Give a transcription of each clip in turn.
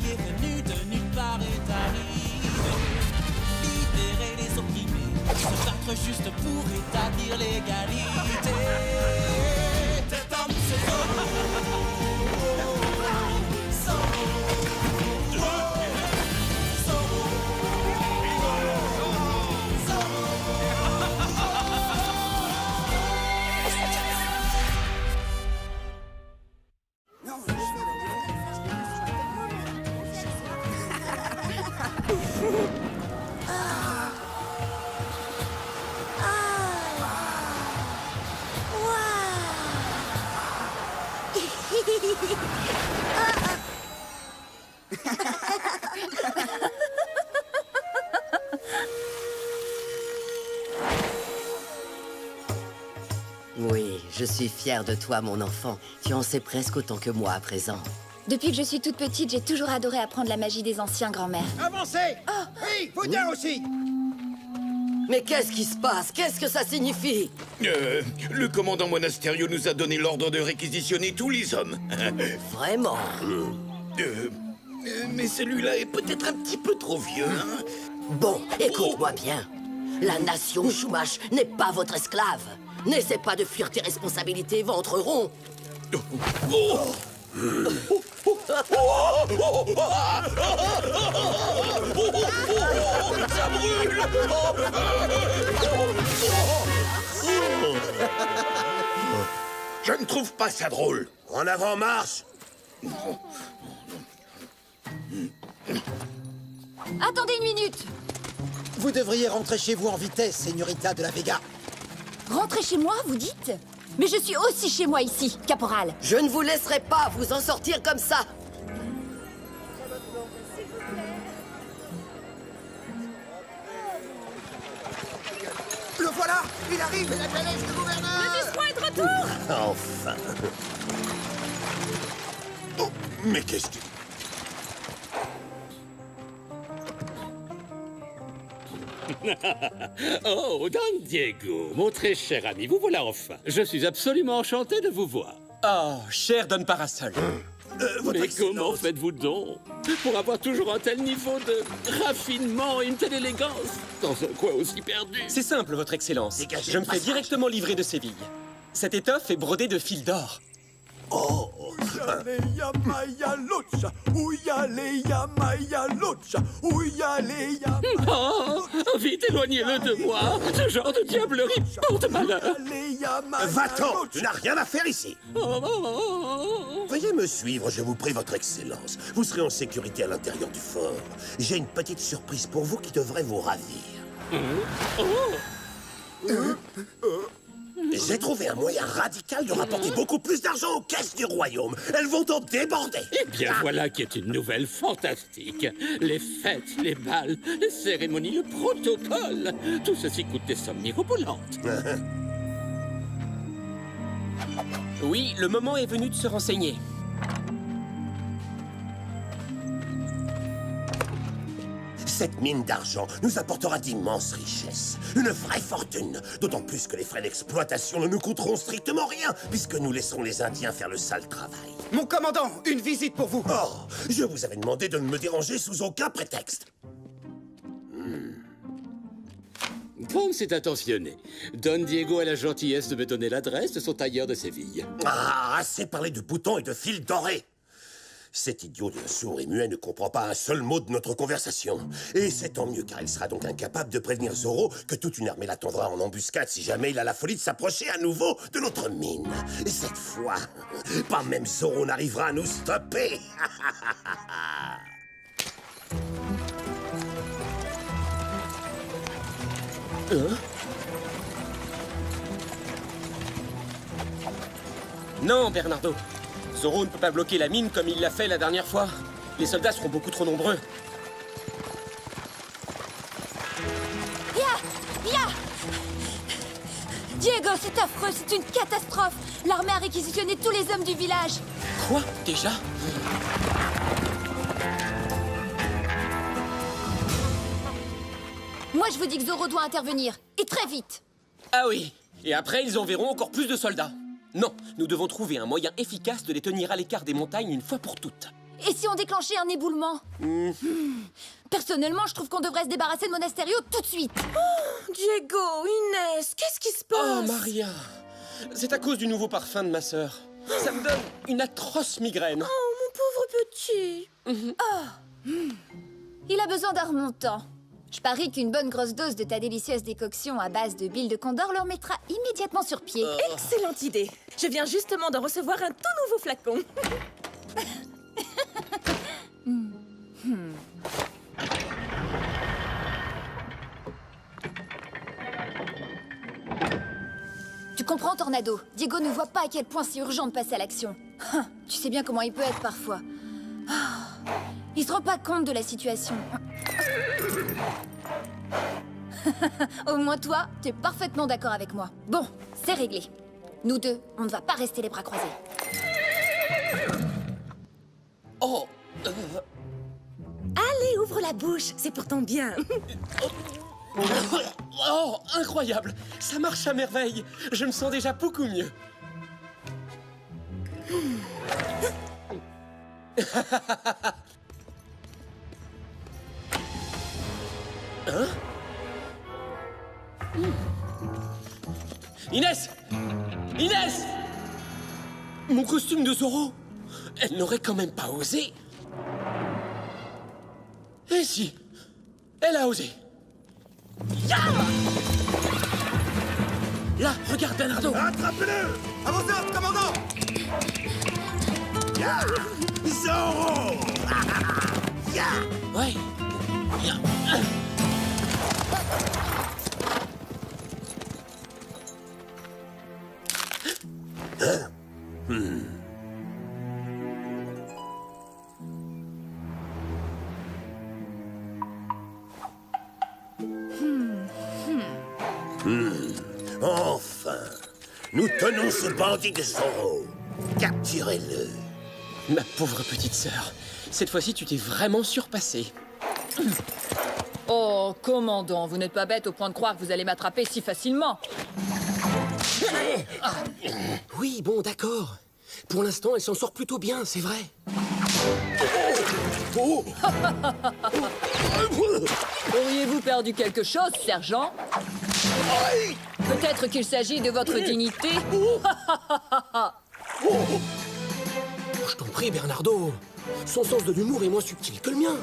qui est venu de nulle part est arrivé. Libérer les opprimés, se battre juste pour établir l'égalité. Cet homme, c'est Zorro. Oui, je suis fière de toi, mon enfant. Tu en sais presque autant que moi à présent. Depuis que je suis toute petite, j'ai toujours adoré apprendre la magie des anciens, grand-mère. Avancez! Oui, vous deux aussi! Mais qu'est-ce qui se passe? Qu'est-ce que ça signifie? Le commandant Monasterio nous a donné l'ordre de réquisitionner tous les hommes. Vraiment? Mais celui-là est peut-être un petit peu trop vieux, hein? Bon, écoute-moi bien. La nation Chumash n'est pas votre esclave. N'essaie pas de fuir tes responsabilités, ventre rond. Ça brûle! Je ne trouve pas ça drôle. En avant, marche! Attendez une minute! Vous devriez rentrer chez vous en vitesse, Señorita de la Vega. Rentrez chez moi, vous dites? Mais je suis aussi chez moi ici, caporal. Je ne vous laisserai pas vous en sortir comme ça. Le voilà! Il arrive, la calèche du gouverneur! Le vice-roi est de retour! Enfin! Oh, mais qu'est-ce que... Oh, Don Diego, mon très cher ami, vous voilà enfin. Je suis absolument enchanté de vous voir. Oh, cher Don Parasol. votre Mais Excellence. comment faites-vous donc pour avoir toujours un tel niveau de raffinement et une telle élégance dans un coin aussi perdu? C'est simple, votre Excellence. Dégagez Je le me fais passage. directement livrer de Séville. Cette étoffe est brodée de fils d'or. Oh! Oh, vite, éloignez-le de moi. Ce genre de diablerie porte malheur. Va-t'en! Tu n'as rien à faire ici! Oh, oh, oh. Veuillez me suivre, je vous prie, votre Excellence. Vous serez en sécurité à l'intérieur du fort. J'ai une petite surprise pour vous qui devrait vous ravir. J'ai trouvé un moyen radical de rapporter beaucoup plus d'argent aux caisses du royaume. Elles vont en déborder. Eh bien, voilà qui est une nouvelle fantastique. Les fêtes, les balles, les cérémonies, le protocole. Tout ceci coûte des sommes mirobolantes. Oui, le moment est venu de se renseigner. Cette mine d'argent nous apportera d'immenses richesses. Une vraie fortune. D'autant plus que les frais d'exploitation ne nous coûteront strictement rien, puisque nous laisserons les Indiens faire le sale travail. Mon commandant, une visite pour vous. Oh, je vous avais demandé de ne me déranger sous aucun prétexte. Comme c'est intentionné, Don Diego a la gentillesse de me donner l'adresse de son tailleur de Séville. Ah, assez parlé de boutons et de fils dorés. Cet idiot de sourd et muet ne comprend pas un seul mot de notre conversation. Et c'est tant mieux, car il sera donc incapable de prévenir Zorro que toute une armée l'attendra en embuscade si jamais il a la folie de s'approcher à nouveau de notre mine. Et cette fois, pas même Zorro n'arrivera à nous stopper. Non, Bernardo. Zorro ne peut pas bloquer la mine comme il l'a fait la dernière fois. Les soldats seront beaucoup trop nombreux. Ya! Diego, c'est affreux, c'est une catastrophe. L'armée a réquisitionné tous les hommes du village. Quoi? Déjà? Moi, je vous dis que Zorro doit intervenir. Et très vite. Ah oui. Et après, ils enverront encore plus de soldats. Non, nous devons trouver un moyen efficace de les tenir à l'écart des montagnes une fois pour toutes. Et si on déclenchait un éboulement? Personnellement, je trouve qu'on devrait se débarrasser de Monasterio tout de suite. Diego, Inès, qu'est-ce qui se passe? Oh, Maria. C'est à cause du nouveau parfum de ma sœur. Ça me donne une atroce migraine. Oh, mon pauvre petit. Il a besoin d'un remontant. Je parie qu'une bonne grosse dose de ta délicieuse décoction à base de bile de condor le remettra immédiatement sur pied. Excellente idée. Je viens justement d'en recevoir un tout nouveau flacon. Tu comprends, Tornado? Diego ne voit pas à quel point c'est urgent de passer à l'action. Tu sais bien comment il peut être parfois. Il se rend pas compte de la situation. Au moins toi, tu es parfaitement d'accord avec moi. Bon, c'est réglé. Nous deux, on ne va pas rester les bras croisés. Oh, Allez, ouvre la bouche, c'est pour ton bien. oh, incroyable. Ça marche à merveille. Je me sens déjà beaucoup mieux. Hein? Inès! Inès! Mon costume de Zorro! Elle n'aurait quand même pas osé. Et si? Elle a osé. Ya! Là, regarde Bernardo! Attrapez-le! À vos ordres, commandant! Ya! Zorro! Ya! Ouais. Ya. Enfin! Nous tenons ce bandit de Zorro! Capturez-le! Ma pauvre petite sœur, cette fois-ci tu t'es vraiment surpassée. Oh, commandant, vous n'êtes pas bête au point de croire que vous allez m'attraper si facilement. Oui, bon, d'accord. Pour l'instant, elle s'en sort plutôt bien, c'est vrai. Auriez-vous perdu quelque chose, sergent? Peut-être qu'il s'agit de votre dignité. Je t'en prie, Bernardo. Son sens de l'humour est moins subtil que le mien.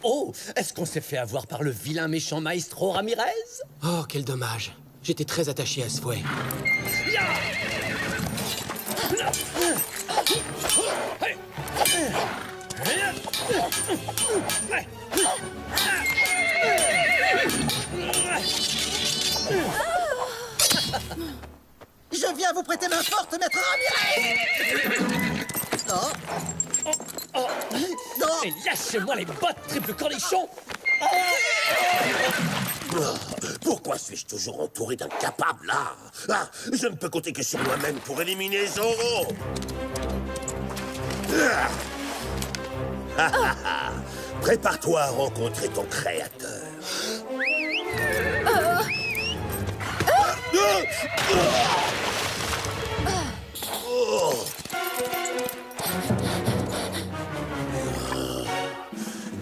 Oh, est-ce qu'on s'est fait avoir par le vilain méchant maestro Ramirez? Oh, quel dommage. J'étais très attaché à ce fouet. Je viens vous prêter main forte, maître Ramirez! Et lâchez-moi les bottes, triple cornichon! Pourquoi suis-je toujours entouré d'incapables, là? Ah, je ne peux compter que sur moi-même pour éliminer Zorro! Prépare-toi à rencontrer ton créateur.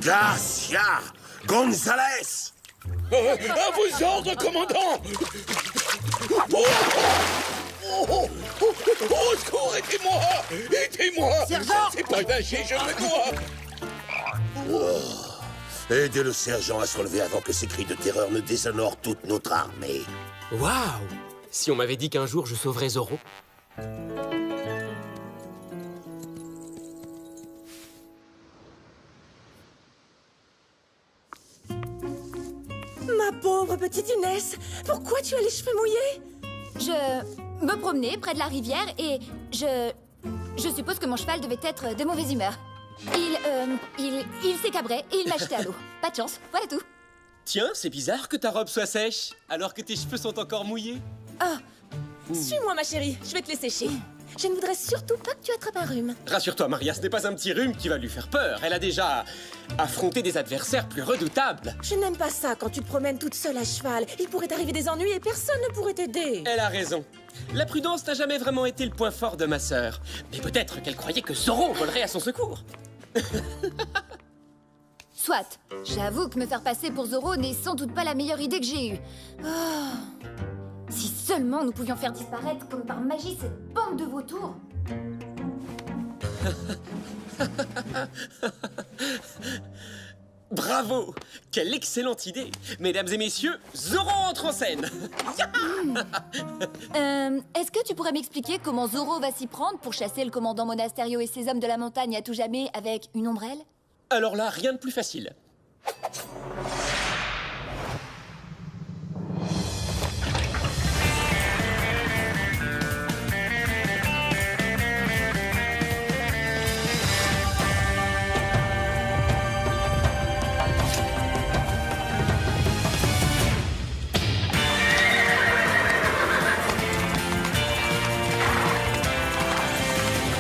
Garcia Gonzalez! À vos ordres, commandant! Au secours, aidez-moi! Aidez-moi! C'est pas nager, je me noie! Aidez le sergent à se relever avant que ces cris de terreur ne déshonorent toute notre armée. Waouh! Si on m'avait dit qu'un jour je sauverais Zorro. Ma pauvre petite Inès, pourquoi tu as les cheveux mouillés? Je me promenais près de la rivière et je suppose que mon cheval devait être de mauvaise humeur. Il s'est cabré et il m'a jeté à l'eau. Pas de chance, voilà tout. Tiens, c'est bizarre que ta robe soit sèche, alors que tes cheveux sont encore mouillés. Suis-moi, ma chérie, je vais te laisser sécher. Je ne voudrais surtout pas que tu attrapes un rhume. Rassure-toi, Maria, ce n'est pas un petit rhume qui va lui faire peur. Elle a déjà affronté des adversaires plus redoutables. Je n'aime pas ça quand tu te promènes toute seule à cheval. Il pourrait t'arriver des ennuis et personne ne pourrait t'aider. Elle a raison. La prudence n'a jamais vraiment été le point fort de ma sœur. Mais peut-être qu'elle croyait que Zorro volerait à son secours. Soit. J'avoue que me faire passer pour Zorro n'est sans doute pas la meilleure idée que j'ai eue. Oh. Si seulement nous pouvions faire disparaître comme par magie cette bande de vautours. Bravo! Quelle excellente idée! Mesdames et messieurs, Zorro entre en scène! Est-ce que tu pourrais m'expliquer comment Zorro va s'y prendre pour chasser le commandant Monasterio et ses hommes de la montagne à tout jamais avec une ombrelle? Alors là, rien de plus facile.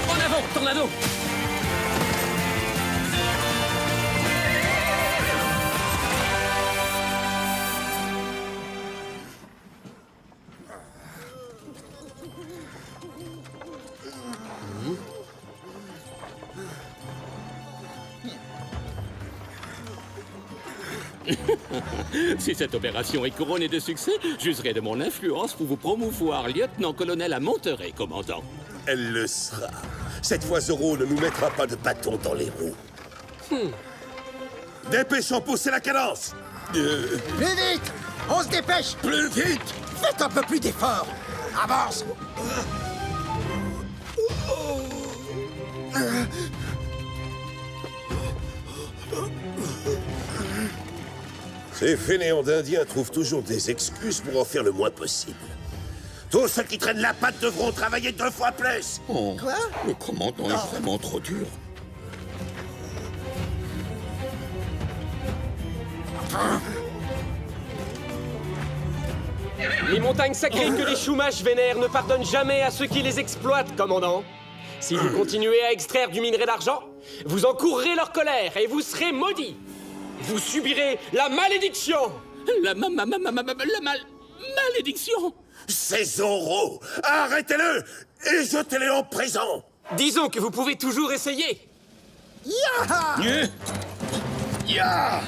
En avant, Tornado! Si cette opération est couronnée de succès, j'userai de mon influence pour vous promouvoir lieutenant-colonel à Monterey, commandant. Elle le sera. Cette fois, Zorro ne nous mettra pas de bâton dans les roues. Dépêchons, poussez la cadence. Plus vite! On se dépêche! Plus vite. Faites un peu plus d'efforts! Avance! Ces fainéants d'Indiens trouvent toujours des excuses pour en faire le moins possible. Tous ceux qui traînent la patte devront travailler 2 fois plus. Oh, Quoi? le commandant est vraiment trop dur. Les montagnes sacrées que les Chumash vénèrent ne pardonnent jamais à ceux qui les exploitent, commandant. Si vous continuez à extraire du minerai d'argent, vous encourrez leur colère et vous serez maudits. Vous subirez la malédiction. La malédiction! C'est Zorro. Arrêtez-le et jetez-le en prison. Disons que vous pouvez toujours essayer. Yaha! Ya!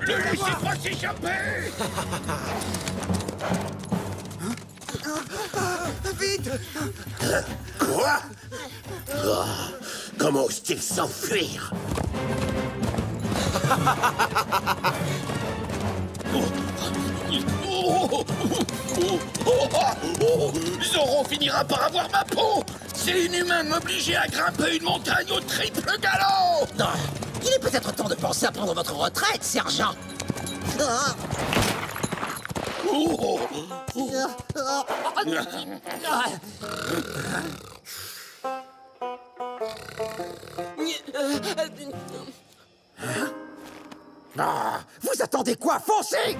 Ne laissez pas s'échapper! Vite! Quoi? Oh, comment ose-t-il s'enfuir? Zorro finira par avoir ma peau! C'est inhumain de m'obliger à grimper une montagne au triple galop! Non, il est peut-être temps de penser à prendre votre retraite, sergent! Ah. Ah, vous attendez quoi? Foncez!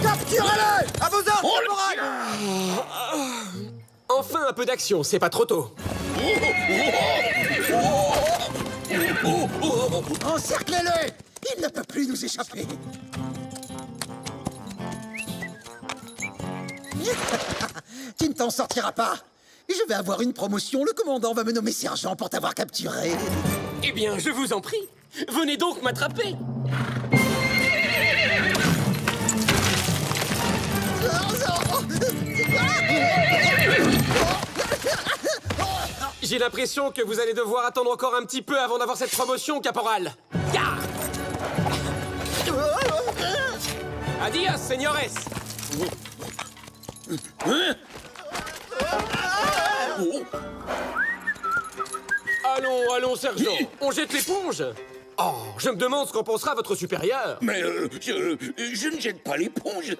Capturez-le! À vos ordres, caporal! Enfin un peu d'action, c'est pas trop tôt. Encerclez-le! Il ne peut plus nous échapper! Tu ne t'en sortiras pas! Je vais avoir une promotion, le commandant va me nommer sergent pour t'avoir capturé. Eh bien, je vous en prie, venez donc m'attraper. J'ai l'impression que vous allez devoir attendre encore un petit peu avant d'avoir cette promotion, caporal. Ya! Adios, señores. Allons, allons, sergent. On jette l'éponge. Oh, je me demande ce qu'en pensera votre supérieur. Mais je ne jette pas l'éponge.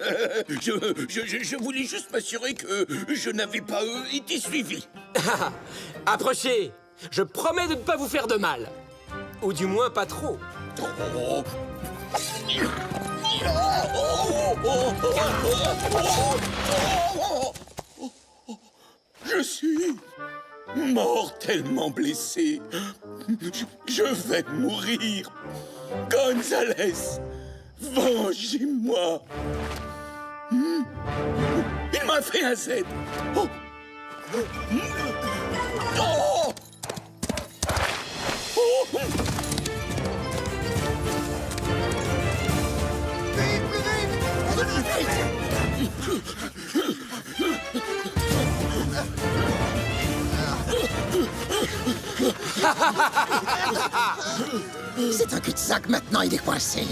Je voulais juste m'assurer que je n'avais pas été suivi. Approchez. Je promets de ne pas vous faire de mal. Ou du moins pas trop. Oh. Je suis mortellement blessé. Je vais mourir. Gonzalez, vengez-moi. Il m'a fait un Z. Oh. Oh. Oh. C'est un cul-de-sac, maintenant il est coincé.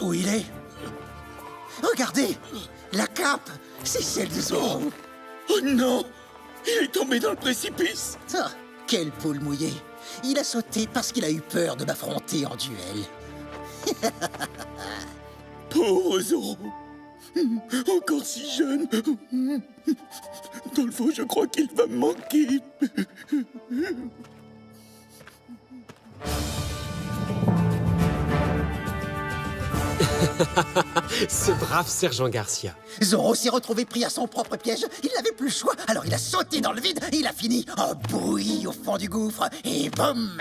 Où il est? Regardez! La cape! C'est celle de Zorro! Oh non! Il est tombé dans le précipice! Ah, quelle poule mouillée! Il a sauté parce qu'il a eu peur de m'affronter en duel. Pauvre Zorro! Encore si jeune! Dans le fond, je crois qu'il va me manquer! Ce brave sergent Garcia. Zorro s'est retrouvé pris à son propre piège. Il n'avait plus le choix, alors il a sauté dans le vide et il a fini en bouillie au fond du gouffre. Et boum!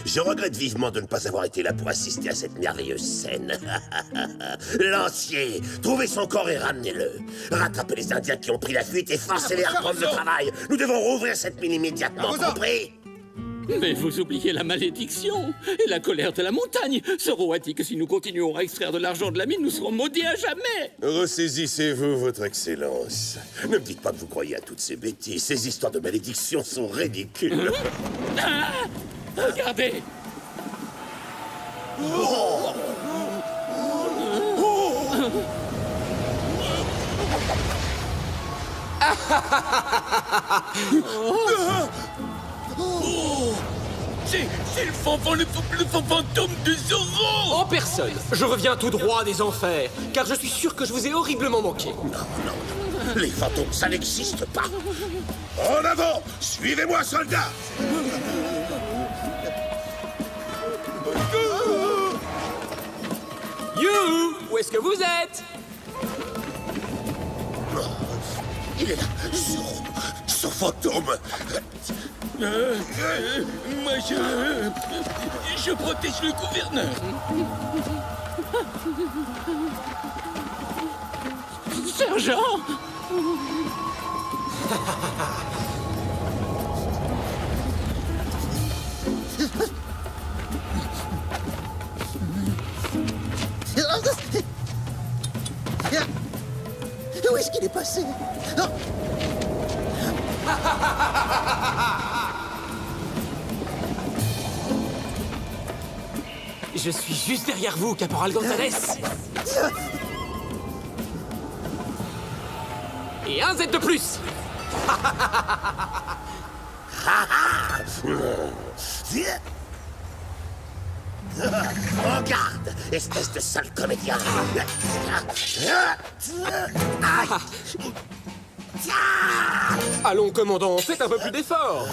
Je regrette vivement de ne pas avoir été là pour assister à cette merveilleuse scène. Lancier, trouvez son corps et ramenez-le. Rattrapez les Indiens qui ont pris la fuite et forcez-les à reprendre le travail. Nous devons rouvrir cette mine immédiatement, compris? Mais vous oubliez la malédiction et la colère de la montagne. Zorro a dit que si nous continuons à extraire de l'argent de la mine, nous serons maudits à jamais. Ressaisissez-vous, votre excellence. Ne me dites pas que vous croyez à toutes ces bêtises. Ces histoires de malédiction sont ridicules. Ah, regardez. C'est le fantôme de Zorro! En personne, je reviens tout droit des enfers, car je suis sûr que je vous ai horriblement manqué. Non. Les fantômes, ça n'existe pas. En avant! Suivez-moi, soldats! You! Où est-ce que vous êtes? Il est là, Zorro, ce fantôme. Moi, je protège le gouverneur. Sergent! Où est-ce qu'il est passé? Je suis juste derrière vous, caporal Gonzalez. Et un Z de plus. En garde, espèce de sale comédien. Allons, commandant, faites un peu plus d'effort.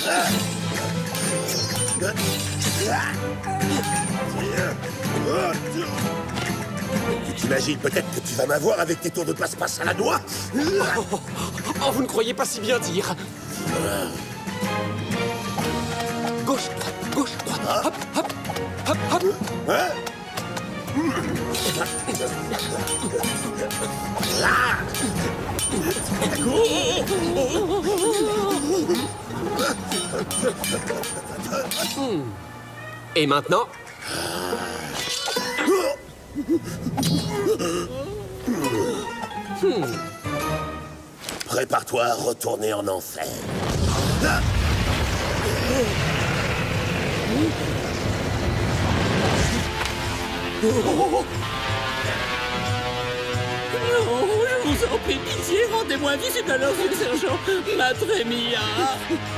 Tu t'imagines peut-être que tu vas m'avoir avec tes tours de passe-passe à la noix? Oh, vous ne croyez pas si bien dire. Gauche, droite, hop, hop, hop, hop. Hein? Et maintenant? Prépare-toi à retourner en enfer. Non, je vous en prie, pitié, rendez-moi visible à leurs yeux, sergent. Madre mia.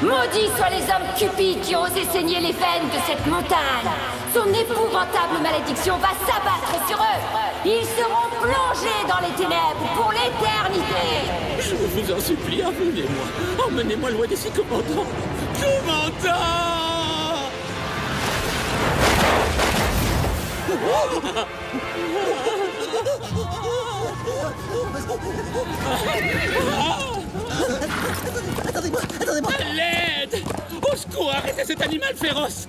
Maudits soient les hommes cupides qui ont osé saigner les veines de cette montagne. Son épouvantable malédiction va s'abattre sur eux. Ils seront plongés dans les ténèbres pour l'éternité. Je vous en supplie, emmenez-moi. Emmenez-moi loin d'ici, commandant. Commandant! Attendez-moi. À l'aide! Au secours, arrêtez cet animal féroce!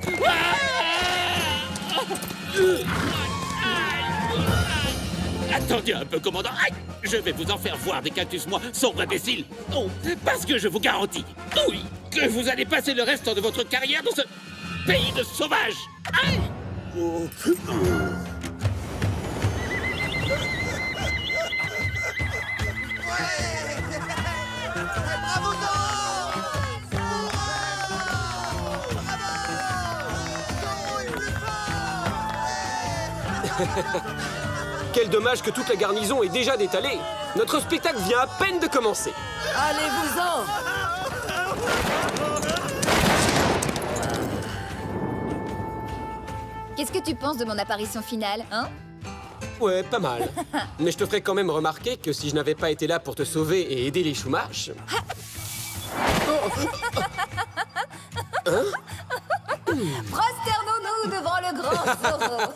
Attendez un peu, commandant. Aïe! Je vais vous en faire voir des cactus, moi, sombre imbécile. Oh, parce que je vous garantis, oui, que vous allez passer le reste de votre carrière dans ce pays de sauvages. Aïe! Quel dommage que toute la garnison est déjà détalée. Notre spectacle vient à peine de commencer. Allez-vous-en! Qu'est-ce que tu penses de mon apparition finale, hein? Ouais, pas mal. Mais je te ferai quand même remarquer que si je n'avais pas été là pour te sauver et aider les Chumash... Prosternons-nous devant le grand Zorro.